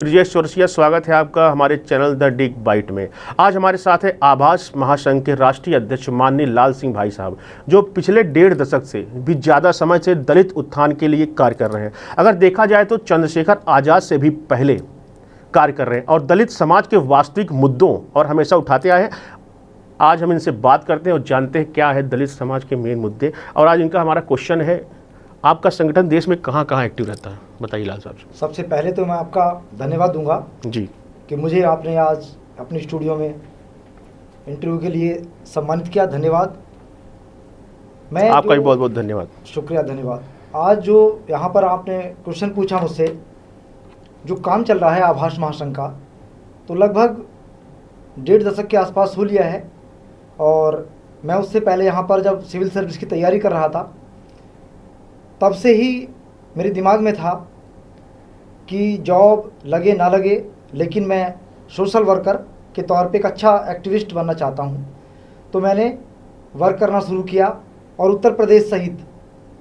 ब्रिजेश चौरसिया, स्वागत है आपका हमारे चैनल द डिग बाइट में। आज हमारे साथ है आभास महासंघ के राष्ट्रीय अध्यक्ष माननीय लाल सिंह भाई साहब, जो पिछले 1.5 दशक से भी ज़्यादा समय से दलित उत्थान के लिए कार्य कर रहे हैं। अगर देखा जाए तो चंद्रशेखर आज़ाद से भी पहले कार्य कर रहे हैं और दलित समाज के वास्तविक मुद्दों और हमेशा उठाते आए हैं। आज हम इनसे बात करते हैं और जानते हैं क्या है दलित समाज के मेन मुद्दे। और आज इनका हमारा क्वेश्चन है, आपका संगठन देश में कहाँ कहाँ एक्टिव रहता है, बताइए लाल साहब। सबसे पहले तो मैं आपका धन्यवाद दूंगा जी कि मुझे आपने आज अपनी स्टूडियो में इंटरव्यू के लिए सम्मानित किया। धन्यवाद। मैं आपका भी बहुत बहुत धन्यवाद। शुक्रिया, धन्यवाद। आज जो यहाँ पर आपने क्वेश्चन पूछा मुझसे, जो काम चल रहा है आभास महासंघ का, तो लगभग 1.5 दशक के आसपास हो लिया है। और मैं उससे पहले यहाँ पर जब सिविल सर्विस की तैयारी कर रहा था, तब से ही मेरे दिमाग में था कि जॉब लगे ना लगे, लेकिन मैं सोशल वर्कर के तौर पे एक अच्छा एक्टिविस्ट बनना चाहता हूँ। तो मैंने वर्क करना शुरू किया और उत्तर प्रदेश सहित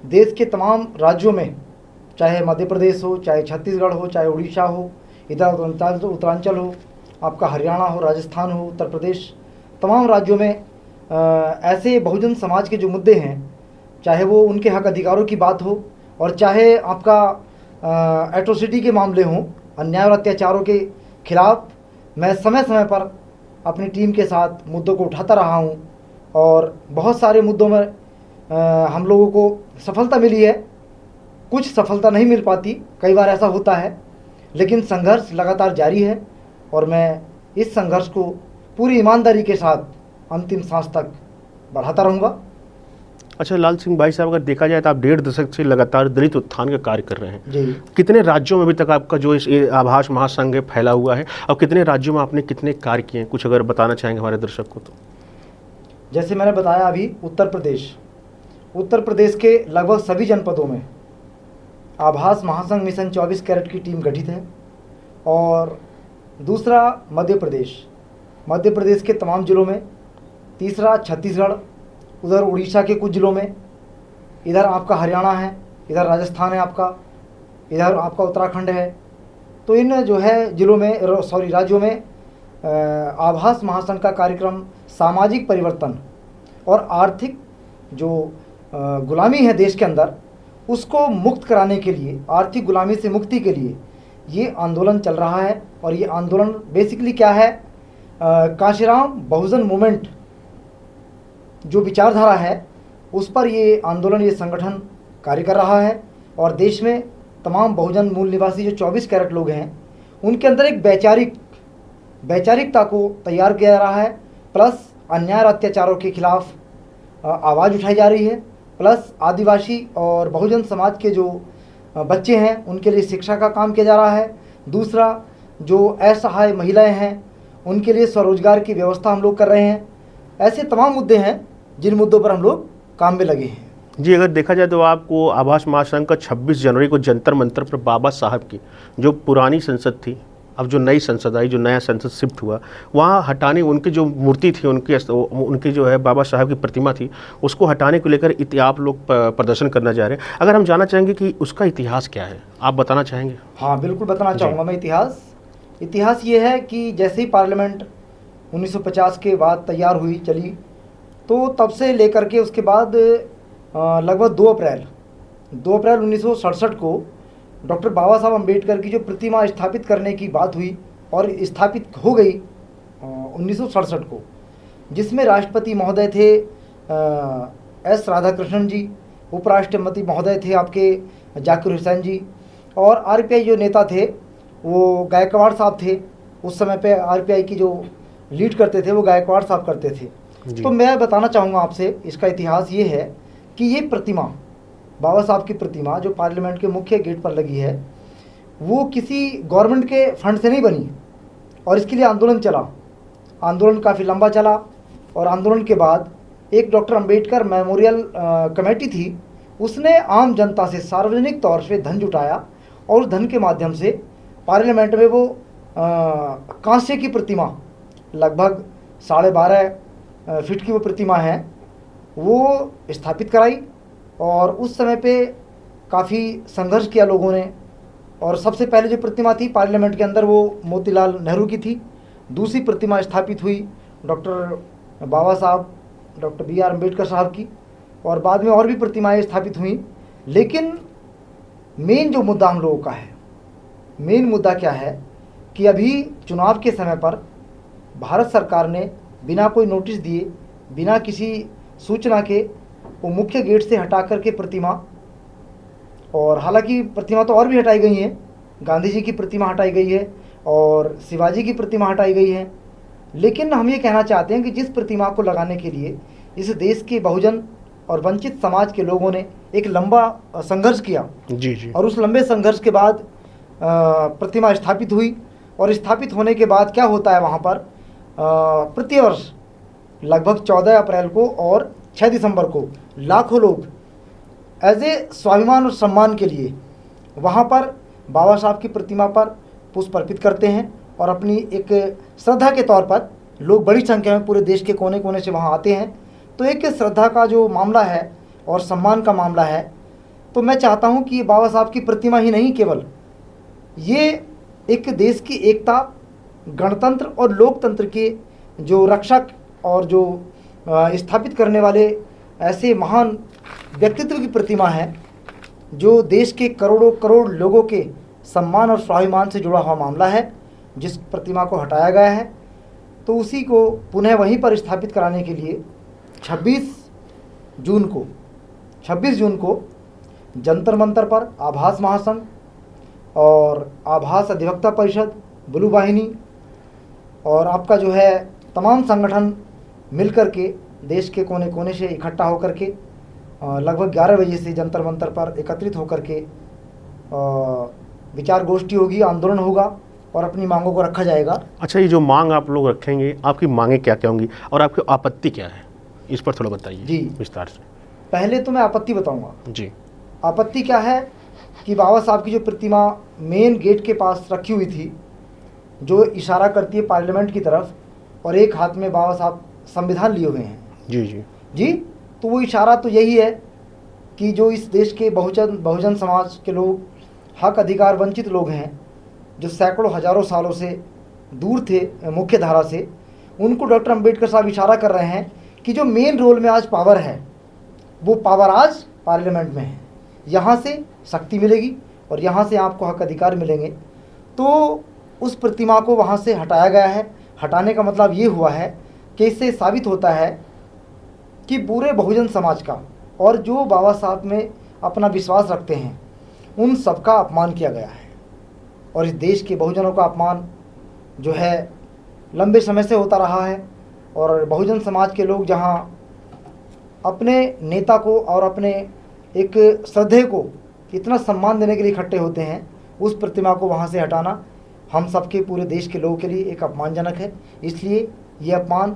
देश के तमाम राज्यों में, चाहे मध्य प्रदेश हो, चाहे छत्तीसगढ़ हो, चाहे उड़ीसा हो, इधर उत्तरांचल हो, आपका हरियाणा हो, राजस्थान हो, उत्तर प्रदेश, तमाम राज्यों में ऐसे बहुजन समाज के जो मुद्दे हैं, चाहे वो उनके हक अधिकारों की बात हो और चाहे आपका एट्रोसिटी के मामले हों, अन्याय और अत्याचारों के खिलाफ, मैं समय समय पर अपनी टीम के साथ मुद्दों को उठाता रहा हूं। और बहुत सारे मुद्दों में हम लोगों को सफलता मिली है, कुछ सफलता नहीं मिल पाती, कई बार ऐसा होता है, लेकिन संघर्ष लगातार जारी है और मैं इस संघर्ष को पूरी ईमानदारी के साथ अंतिम सांस तक बढ़ाता रहूँगा। अच्छा लाल सिंह भाई साहब, अगर देखा जाए तो आप 1.5 दशक से लगातार दलित उत्थान का कार्य कर रहे हैं जी। कितने राज्यों में अभी तक आपका जो इस आभास महासंघ है फैला हुआ है और कितने राज्यों में आपने कितने कार्य किए हैं, कुछ अगर बताना चाहेंगे हमारे दर्शक को तो। जैसे मैंने बताया अभी, उत्तर प्रदेश के लगभग सभी जनपदों में आभास महासंघ मिशन 24 कैरेट की टीम गठित है। और दूसरा मध्य प्रदेश के तमाम जिलों में, तीसरा छत्तीसगढ़, उधर उड़ीसा के कुछ ज़िलों में, इधर आपका हरियाणा है, इधर राजस्थान है आपका, इधर आपका उत्तराखंड है। तो इन जो है राज्यों में आभास महासंघ का कार्यक्रम सामाजिक परिवर्तन और आर्थिक जो गुलामी है देश के अंदर, उसको मुक्त कराने के लिए, आर्थिक गुलामी से मुक्ति के लिए ये आंदोलन चल रहा है। और ये आंदोलन बेसिकली क्या है, कांशीराम बहुजन मूवमेंट जो विचारधारा है, उस पर ये आंदोलन, ये संगठन कार्य कर रहा है। और देश में तमाम बहुजन मूल निवासी जो 24 कैरेट लोग हैं, उनके अंदर एक वैचारिकता को तैयार किया जा रहा है। प्लस अन्याय और अत्याचारों के खिलाफ आवाज़ उठाई जा रही है। प्लस आदिवासी और बहुजन समाज के जो बच्चे हैं, उनके लिए शिक्षा का काम किया जा रहा है। दूसरा, जो असहाय महिलाएं हैं, उनके लिए स्वरोजगार की व्यवस्था हम लोग कर रहे हैं। ऐसे तमाम मुद्दे हैं जिन मुद्दों पर हम लोग काम में लगे हैं। जी, अगर देखा जाए तो आपको आभास महासंघ का 26 जनवरी को जंतर मंतर पर बाबा साहब की जो पुरानी संसद थी, अब जो नई संसद आई, जो नया संसद शिफ्ट हुआ, वहाँ हटाने, उनकी जो मूर्ति थी, उनकी जो है बाबा साहब की प्रतिमा थी, उसको हटाने को लेकर आप लोग प्रदर्शन करना चाह रहे हैं। अगर हम जानना चाहेंगे कि उसका इतिहास क्या है, आप बताना चाहेंगे? हाँ, बिल्कुल बताना चाहूँगा मैं। इतिहास ये है कि जैसे ही पार्लियामेंट 1950 के बाद तैयार हुई, चली, तो तब से लेकर के उसके बाद लगभग 2 अप्रैल 1967 को डॉक्टर बाबा साहब अम्बेडकर की जो प्रतिमा स्थापित करने की बात हुई और स्थापित हो गई 1967 को, जिसमें राष्ट्रपति महोदय थे एस राधाकृष्णन जी, उपराष्ट्रपति महोदय थे आपके जाकिर हुसैन जी, और आरपीआई जो नेता थे वो गायकवाड़ साहब थे। उस समय पे आरपीआई की जो लीड करते थे वो गायकवाड़ साहब करते थे। तो मैं बताना चाहूँगा आपसे, इसका इतिहास ये है कि ये प्रतिमा, बाबा साहब की प्रतिमा जो पार्लियामेंट के मुख्य गेट पर लगी है, वो किसी गवर्नमेंट के फंड से नहीं बनी। और इसके लिए आंदोलन चला, आंदोलन काफ़ी लंबा चला। और आंदोलन के बाद एक डॉक्टर अंबेडकर मेमोरियल कमेटी थी, उसने आम जनता से सार्वजनिक तौर से धन जुटाया और उस धन के माध्यम से पार्लियामेंट में वो कांस्य की प्रतिमा, लगभग 12.5 फीट की वो प्रतिमा है, वो स्थापित कराई। और उस समय पे काफ़ी संघर्ष किया लोगों ने, और सबसे पहले जो प्रतिमा थी पार्लियामेंट के अंदर वो मोतीलाल नेहरू की थी। दूसरी प्रतिमा स्थापित हुई डॉक्टर बाबा साहब डॉक्टर B.R. अम्बेडकर साहब की, और बाद में और भी प्रतिमाएं स्थापित हुई। लेकिन मेन जो मुद्दा हम लोगों का है, मेन मुद्दा क्या है कि अभी चुनाव के समय पर भारत सरकार ने बिना कोई नोटिस दिए, बिना किसी सूचना के वो मुख्य गेट से हटा करके प्रतिमा, और हालांकि प्रतिमा तो और भी हटाई गई हैं, गांधी जी की प्रतिमा हटाई गई है और शिवाजी की प्रतिमा हटाई गई है, लेकिन हम ये कहना चाहते हैं कि जिस प्रतिमा को लगाने के लिए इस देश के बहुजन और वंचित समाज के लोगों ने एक लंबा संघर्ष किया जी। और उस लंबे संघर्ष के बाद प्रतिमा स्थापित हुई, और स्थापित होने के बाद क्या होता है वहाँ पर प्रतिवर्ष लगभग 14 अप्रैल को और 6 दिसंबर को लाखों लोग एज ए स्वाभिमान और सम्मान के लिए वहाँ पर बाबा साहब की प्रतिमा पर पुष्प अर्पित करते हैं, और अपनी एक श्रद्धा के तौर पर लोग बड़ी संख्या में पूरे देश के कोने कोने से वहाँ आते हैं। तो एक श्रद्धा का जो मामला है और सम्मान का मामला है, तो मैं चाहता हूँ कि बाबा साहब की प्रतिमा ही नहीं, केवल ये एक देश की एकता, गणतंत्र और लोकतंत्र के जो रक्षक और जो स्थापित करने वाले ऐसे महान व्यक्तित्व की प्रतिमा है, जो देश के करोड़ों करोड़ लोगों के सम्मान और स्वाभिमान से जुड़ा हुआ मामला है। जिस प्रतिमा को हटाया गया है, तो उसी को पुनः वहीं पर स्थापित कराने के लिए 26 जून को जंतर मंतर पर आभास महासंघ और आभास अधिवक्ता परिषद, ब्लू वाहिनी और आपका जो है तमाम संगठन मिलकर के देश के कोने कोने से इकट्ठा होकर के लगभग 11 बजे से जंतर मंतर पर एकत्रित होकर के विचार गोष्ठी होगी, आंदोलन होगा और अपनी मांगों को रखा जाएगा। अच्छा, ये जो मांग आप लोग रखेंगे, आपकी मांगें क्या क्या होंगी और आपकी आपत्ति क्या है, इस पर थोड़ा बताइए जी विस्तार से। पहले तो मैं आपत्ति बताऊंगा। जी, आपत्ति क्या है कि बाबा साहब की जो प्रतिमा मेन गेट के पास रखी हुई थी, जो इशारा करती है पार्लियामेंट की तरफ, और एक हाथ में बाबा साहब संविधान लिए हुए हैं। जी, तो वो इशारा तो यही है कि जो इस देश के बहुजन समाज के लोग, हक अधिकार वंचित लोग हैं, जो सैकड़ों हजारों सालों से दूर थे मुख्य धारा से, उनको डॉक्टर अंबेडकर साहब इशारा कर रहे हैं कि जो मेन रोल में आज पावर है, वो पावर आज पार्लियामेंट में है। यहाँ से शक्ति मिलेगी और यहाँ से आपको हक अधिकार मिलेंगे। तो उस प्रतिमा को वहाँ से हटाया गया है। हटाने का मतलब ये हुआ है कि इससे साबित होता है कि पूरे बहुजन समाज का और जो बाबा साहब में अपना विश्वास रखते हैं, उन सबका अपमान किया गया है। और इस देश के बहुजनों का अपमान जो है लंबे समय से होता रहा है, और बहुजन समाज के लोग जहाँ अपने नेता को और अपने एक श्रद्धे को इतना सम्मान देने के लिए इकट्ठे होते हैं, उस प्रतिमा को वहाँ से हटाना हम सबके पूरे देश के लोगों के लिए एक अपमानजनक है। इसलिए ये अपमान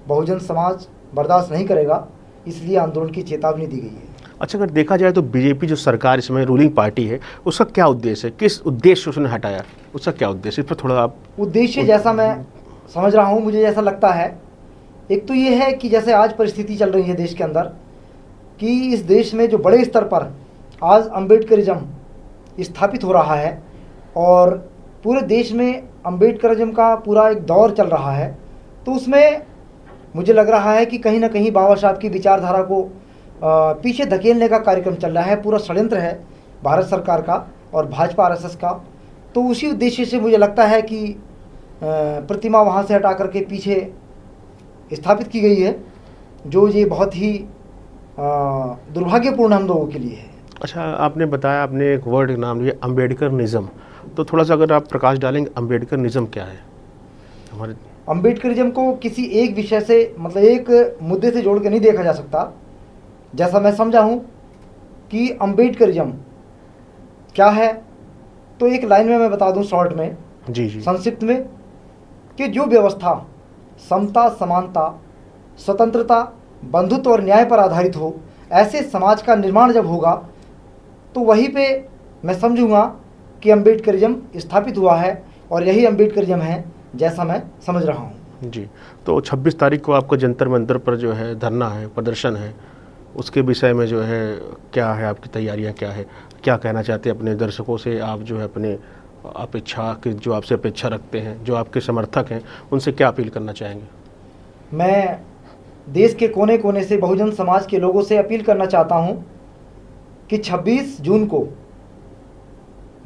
बहुजन समाज बर्दाश्त नहीं करेगा, इसलिए आंदोलन की चेतावनी दी गई है। अच्छा, अगर देखा जाए तो बीजेपी जो सरकार इसमें रूलिंग पार्टी है, उसका क्या उद्देश्य है, किस उद्देश्य से उसने हटाया, उसका क्या उद्देश्य, इस पर थोड़ा आप। उद्देश्य जैसा मैं समझ रहा हूँ, मुझे जैसा लगता है, एक तो ये है कि जैसे आज परिस्थिति चल रही है देश के अंदर, कि इस देश में जो बड़े स्तर पर आज अम्बेडकरिज्म स्थापित हो रहा है और पूरे देश में अम्बेडकरिज्म का पूरा एक दौर चल रहा है, तो उसमें मुझे लग रहा है कि कहीं ना कहीं बाबा साहब की विचारधारा को पीछे धकेलने का कार्यक्रम चल रहा है, पूरा षड्यंत्र है भारत सरकार का और भाजपा आरएसएस का। तो उसी उद्देश्य से मुझे लगता है कि प्रतिमा वहाँ से हटा करके पीछे स्थापित की गई है, जो ये बहुत ही दुर्भाग्यपूर्ण हम लोगों के लिए है। अच्छा, आपने बताया, आपने एक वर्ड नाम लिया अम्बेडकरिज्म, तो थोड़ा सा अगर आप प्रकाश डालेंगे, अम्बेडकरिज्म क्या है हमारे। अम्बेडकरिज्म को किसी एक विषय से, मतलब एक मुद्दे से जोड़ के नहीं देखा जा सकता। जैसा मैं समझा हूँ कि अम्बेडकरिज्म क्या है, तो एक लाइन में मैं बता दूँ शॉर्ट में, जी, संक्षिप्त में, कि जो व्यवस्था समता, समानता, स्वतंत्रता, बंधुत्व और न्याय पर आधारित हो, ऐसे समाज का निर्माण जब होगा, तो वहीं पे मैं समझूंगा कि अम्बेडकरिज्म स्थापित हुआ है, और यही अम्बेडकरिज्म है जैसा मैं समझ रहा हूँ। जी, तो 26 तारीख को आपको जंतर मंतर पर जो है धरना है, प्रदर्शन है, उसके विषय में जो है क्या है, आपकी तैयारियां क्या है, क्या कहना चाहते हैं अपने दर्शकों से? आप जो है अपने अपेक्षा के, जो आपसे अपेक्षा रखते हैं, जो आपके समर्थक हैं, उनसे क्या अपील करना चाहेंगे? मैं देश के कोने कोने से बहुजन समाज के लोगों से अपील करना चाहता हूं कि 26 जून को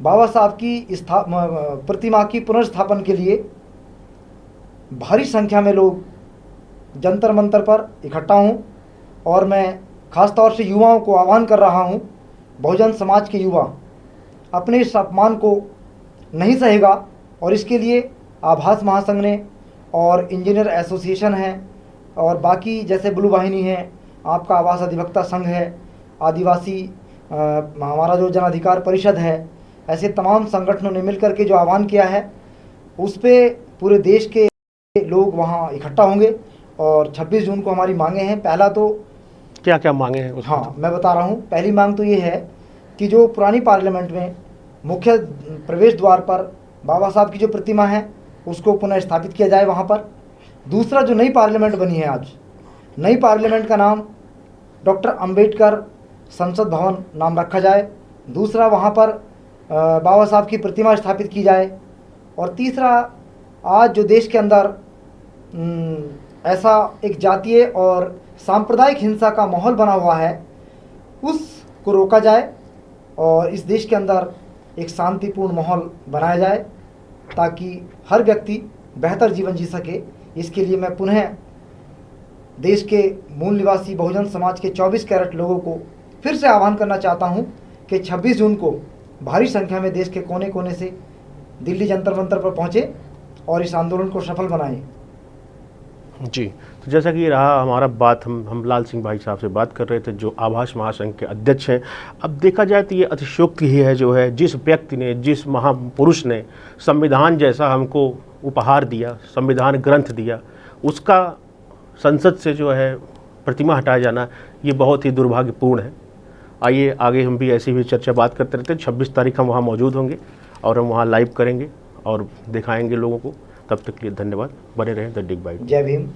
बाबा साहब की प्रतिमा की पुनर्स्थापन के लिए भारी संख्या में लोग जंतर मंतर पर इकट्ठा हों। और मैं खास तौर से युवाओं को आह्वान कर रहा हूं, बहुजन समाज के युवा अपने इस अपमान को नहीं सहेगा और इसके लिए आभास महासंघ ने और इंजीनियर एसोसिएशन है और बाकी जैसे ब्लू वाहिनी है, आपका आवास अधिवक्ता संघ है, आदिवासी हमारा जो जन अधिकार परिषद है, ऐसे तमाम संगठनों ने मिलकर के जो आह्वान किया है उस पे पूरे देश के लोग वहाँ इकट्ठा होंगे। और 26 जून को हमारी मांगे हैं। पहला तो क्या क्या मांगे हैं उसमें? हाँ, मैं बता रहा हूँ। पहली मांग तो ये है कि जो पुरानी पार्लियामेंट में मुख्य प्रवेश द्वार पर बाबा साहब की जो प्रतिमा है उसको पुनः स्थापित किया जाए वहाँ पर। दूसरा, जो नई पार्लियामेंट बनी है आज, नई पार्लियामेंट का नाम डॉक्टर अंबेडकर संसद भवन नाम रखा जाए। दूसरा, वहाँ पर बाबा साहब की प्रतिमा स्थापित की जाए। और तीसरा, आज जो देश के अंदर ऐसा एक जातीय और सांप्रदायिक हिंसा का माहौल बना हुआ है उसको रोका जाए और इस देश के अंदर एक शांतिपूर्ण माहौल बनाया जाए ताकि हर व्यक्ति बेहतर जीवन जी सके। इसके लिए मैं पुनः देश के मूल निवासी बहुजन समाज के 24 कैरेट लोगों को फिर से आह्वान करना चाहता हूं कि 26 जून को भारी संख्या में देश के कोने कोने से दिल्ली जंतर मंतर पर पहुंचे और इस आंदोलन को सफल बनाएं। जी, तो जैसा कि रहा हमारा बात, हम लाल सिंह भाई साहब से बात कर रहे थे जो आभास महासंघ के अध्यक्ष हैं। अब देखा जाए तो ये अतिशयोक्ति ही है जो है, जिस व्यक्ति ने, जिस महापुरुष ने संविधान जैसा हमको उपहार दिया, संविधान ग्रंथ दिया, उसका संसद से जो है प्रतिमा हटाया जाना, ये बहुत ही दुर्भाग्यपूर्ण है। आइए आगे हम भी ऐसी भी चर्चा बात करते रहते हैं। 26 तारीख हम वहाँ मौजूद होंगे और हम वहाँ लाइव करेंगे और दिखाएंगे लोगों को। तब तक के लिए धन्यवाद। बने रहें द डिग बाइट। जय भीम।